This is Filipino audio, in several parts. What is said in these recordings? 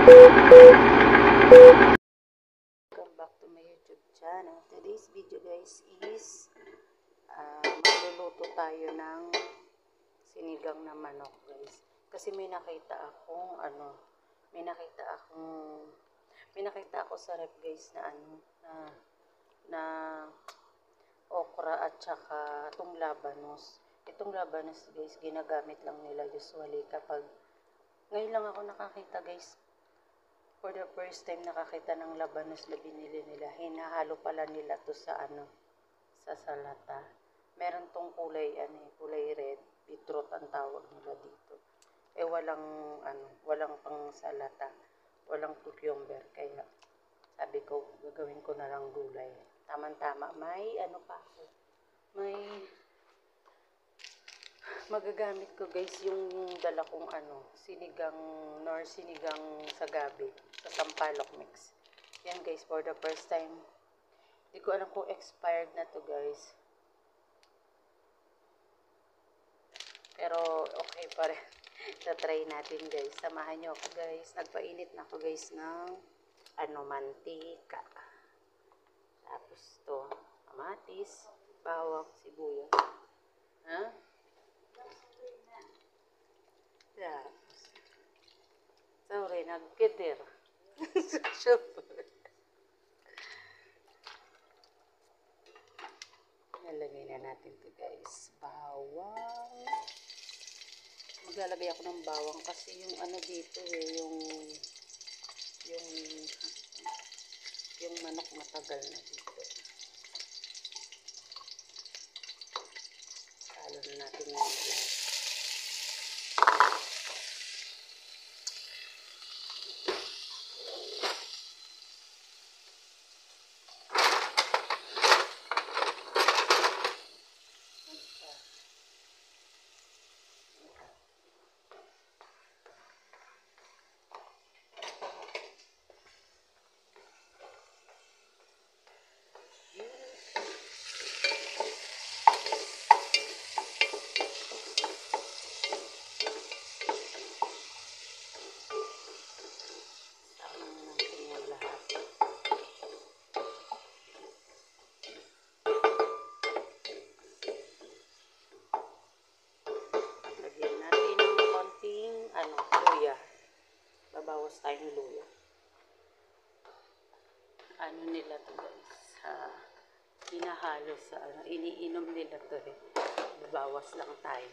Welcome back to my YouTube channel. Today's video guys is magluluto tayo ng sinigang na manok guys. Kasi may nakita ako sa rep guys na na okra at saka itong labanos. Itong labanos guys ginagamit lang nila usually kapag ngayon lang ako nakakita guys. For the first time nakakita ng labanos na binili nila. Hinahalo pala nila to sa sa salata. Meron tong kulay red, beetroot ang tawag nila dito. Walang pang salata, walang cucumber, kaya sabi ko gagawin ko na lang gulay. Tama-tama, may may magagamit ko guys yung dala kong sinigang sa gabi, sa sampalok mix. Yan guys, for the first time. Hindi ko alam kung expired na to guys. Pero okay pa rin. Try natin guys. Samahan nyo ako guys. Nagpainit na ako guys ng mantika. Tapos to, kamatis, bawang, sibuyas. Sorry, nagkitir. Nalagay na natin to guys. Bawang. Maglalagay ako ng bawang kasi yung dito yung manok matagal na dito. Halo na natin yung babawas tayong luya. Nila to guys, hinahalo sa iniinom nila to babawas lang tayo.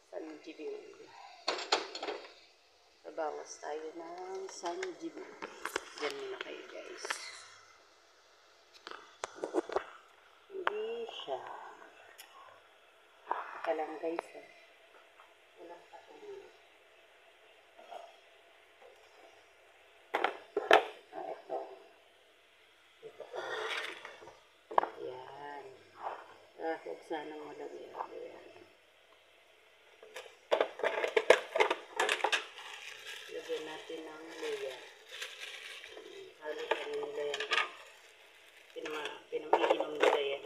Sanjibin. Babawas tayo ng sanjibin. Yan muna kayo guys. Hindi siya. Ika lang guys walang patungan. Huwag sanang malagyan. Lagyan natin ng luya. Halo pa nila yan. Pinamiinom nila yan.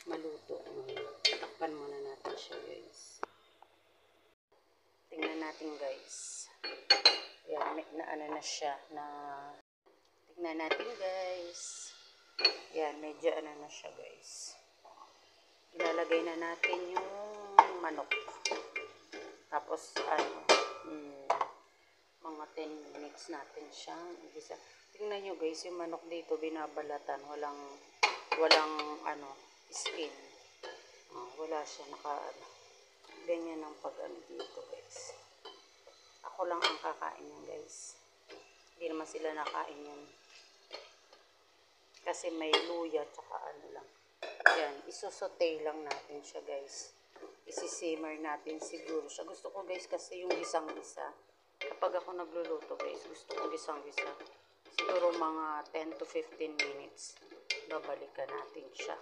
Maluto. Takpan muna natin siya guys. Tingnan natin guys. Yan, na siya tingnan natin guys. Yan, medyo na siya guys. Ilalagay na natin yung manok. Tapos mga 10 minutes natin siyang igisa. Tingnan nyo guys, yung manok dito binabalatan, walang skin. Wala siya ganyan ang dito guys. Ako lang ang kakain yan guys. Hindi naman sila nakain yan. Kasi may luya tsaka lang. Yan, isosote lang natin siya guys. Isisimmer natin siguro siya. Gusto ko guys kasi yung gisang-gisa. Kapag ako nagluluto guys, gusto ko gisang-gisa. Siguro mga 10 to 15 minutes. Babalikan natin siya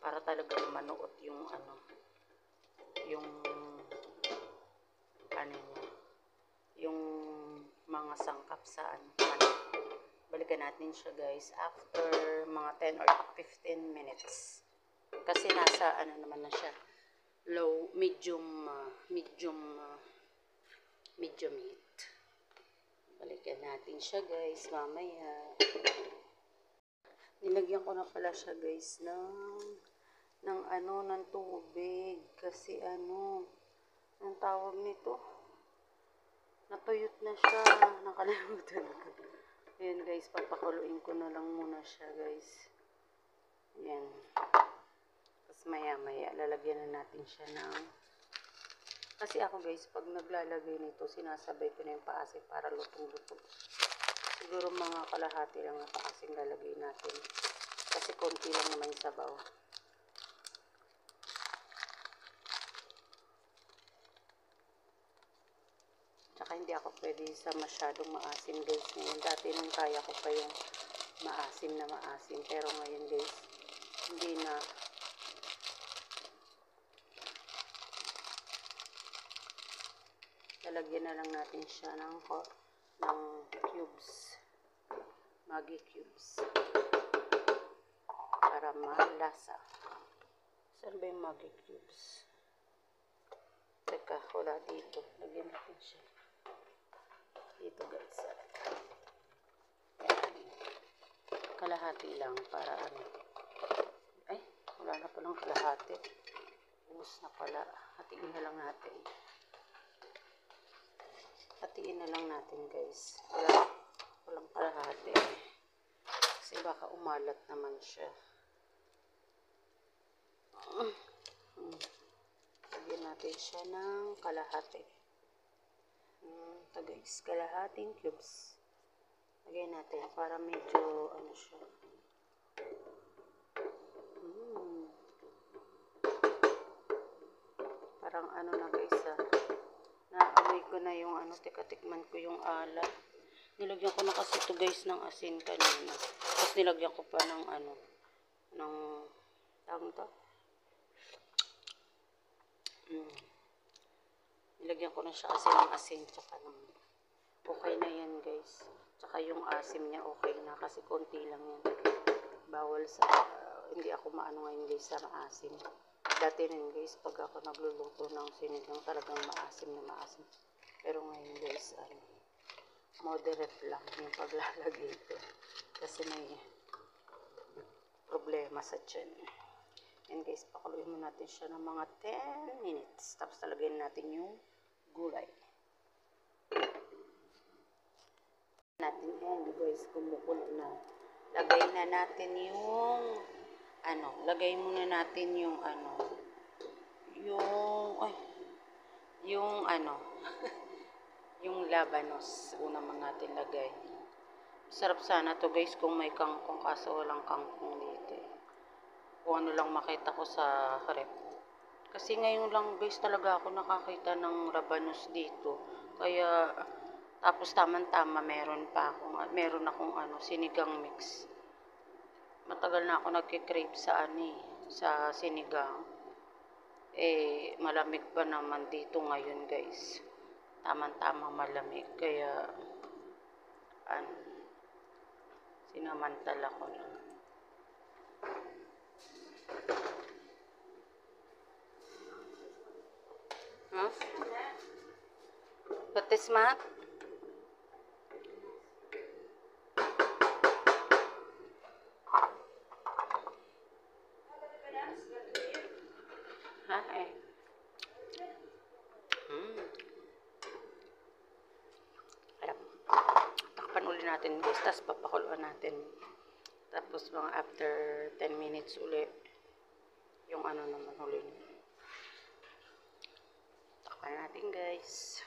para talagang manuot yung mga sangkap sa manok. Balikan natin siya guys after mga 10 or 15 minutes. Kasi nasa ano naman na siya, low, medium heat. Balikan natin siya guys mamaya. Nilagyan ko na pala siya guys ng tubig kasi ang tawag nito, natuyot na siya, nakalimutan ko. Ayan guys, papakuluin ko na lang muna siya guys. Ayan. Tapos maya lalagyan na natin siya kasi ako guys, pag naglalagay nito, sinasabay ko na yung paasin para lutong-lutong. Siguro mga kalahati lang na paasin lalagay natin. Kasi konti lang naman yung sabaw. Tsaka hindi ako pwede sa masyadong maasim guys ngayon. Dati nung kaya ko pa yung maasim. Pero ngayon guys, hindi na. Lalagyan na lang natin siya ng cubes. Maggi cubes. Para malasa. Saan ba yung Maggi cubes? Teka, wala dito. Lagyan natin siya. Dito guys. Kalahati lang para ay, wala na palang kalahati. Ubus na pala. Hatiin na lang natin. Hatiin na lang natin guys. Walang kalahati. Kasi baka umalat naman siya. Lagyan natin siya ng kalahati. Ito guys, kalahating cubes. Lagyan natin para medyo siya. Parang na guys naamoy ko na yung tikatikman ko yung alat. Nilagyan ko na kasi ito guys ng asin kanina. Tapos nilagyan ko pa ng tawag ito? Nilagyan ko na siya kasi ng asin tsaka okay na yan guys. Tsaka yung asim niya okay na kasi konti lang yan. Bawal sa hindi ako maano ngayon guys sa maasim. Dati rin guys, pag ako nagluluto ng sinigang, talagang maasim. Pero ngayon guys, moderate lang yung paglalagay ito. Kasi may problema sa tiyan. And guys, pakuluin mo natin siya ng mga 10 minutes. Tapos talagyan natin yung gulay. Yan guys, kumukulo na. Lagay na natin yung lagay muna natin yung yung labanos. Una man natin lagay. Sarap sana to guys kung may kangkong, kaso walang kangkong dito. Kung lang makita ko sa rep. Kasi ngayon lang guys talaga ako nakakita ng rabanos dito. Kaya tapos tama-tama meron akong sinigang mix. Matagal na ako nagki-crave sa sa sinigang. Malamig pa naman dito ngayon guys. Tama-tama malamig. Kaya sinamantala ko lang. Batis mat? Takpan uli natin guys, tapos papakuluan natin. Tapos mga after 10 minutes uli, yung naman uli. Takpan natin guys.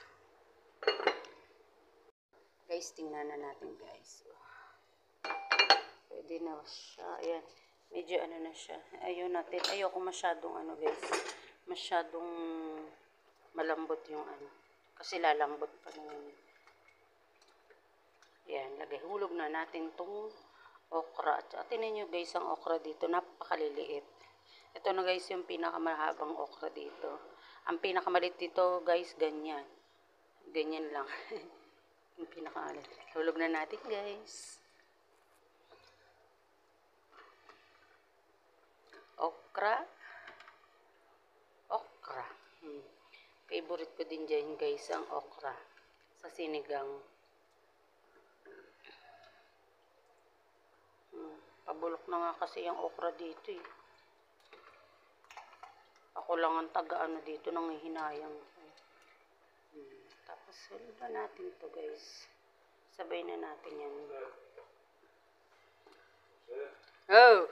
Guys, tingnan na natin guys. Pwede na siya. Ayan. Medyo na siya. Ayun natin. Ayoko masyadong guys. Masyadong malambot yung kasi lalambot pa naman. Ayan. Hulog na natin tong okra. At tingnan nyo guys ang okra dito. Napakaliliit. Ito na guys yung pinakamahabang okra dito. Ang pinakamaliit dito guys, ganyan. Ganyan lang. Yung pinakaalit. Hulog na natin, guys. Okra. Okra. Favorite ko din dyan, guys, ang okra. Sa sinigang. Pabulok na nga kasi yung okra dito eh. Ako lang ang taga-ano dito, nanghihinayang. Tapos, hulog na natin to, guys. Sabay na natin yan. Oh!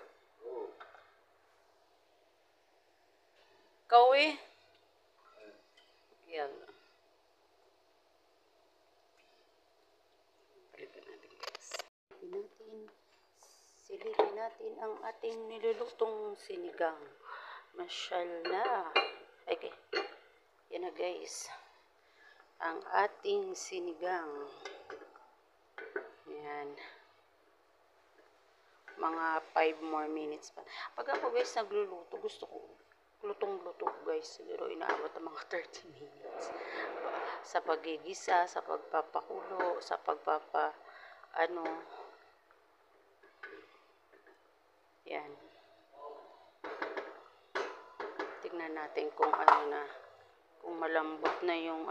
Kawi? Yan. Balikan natin, guys. Silipin natin ang ating nilulutong sinigang. Masyal na. Okay. Yan na, guys. Ang ating sinigang. Yan. Mga 5 more minutes pa. Pag ako, guys, nagluluto, gusto ko lutong-luto, guys. Siguro inaabot ang mga 30 minutes. Sa pagigisa, sa pagpapakulo, sa yan. Tignan natin kung kung malambot na yung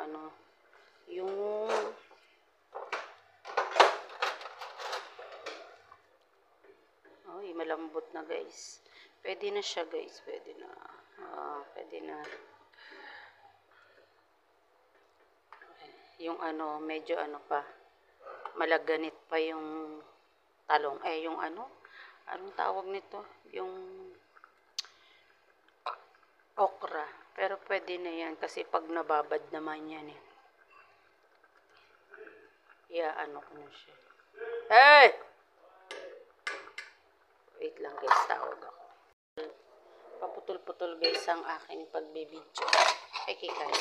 malambot na, guys. Pwede na siya, guys. Pwede na. Pwede na. Yung medyo pa. Malaganit pa yung talong. Yung anong tawag nito? Yung okra. Pero pwede na yan kasi pag nababad naman yan eh. Ko na siya. Hey! Wait lang, guys, tawag ako. Paputol-putol, guys, ang aking pagbibidyo. Kikay.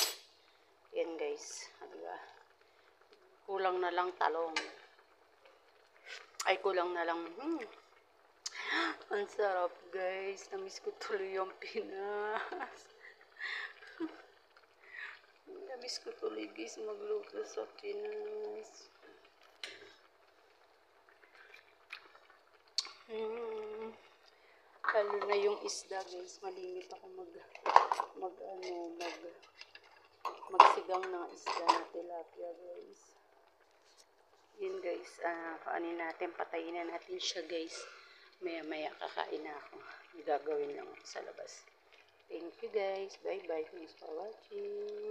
Yan, guys. Diba? Kulang na lang talong. Kulang na lang. Ang sarap, guys. Namiss ko tuloy yung Pinas. Namiss ko tuloy, guys, magluto sa Pinas. Lalo na yung isda, guys. Malimit ako magsigang ng isda na tilapia, guys. Yun, guys. Patayin na natin siya, guys. Maya-maya kakain na ako. Gagawin lang ako sa labas. Thank you, guys. Bye-bye. Thanks for watching.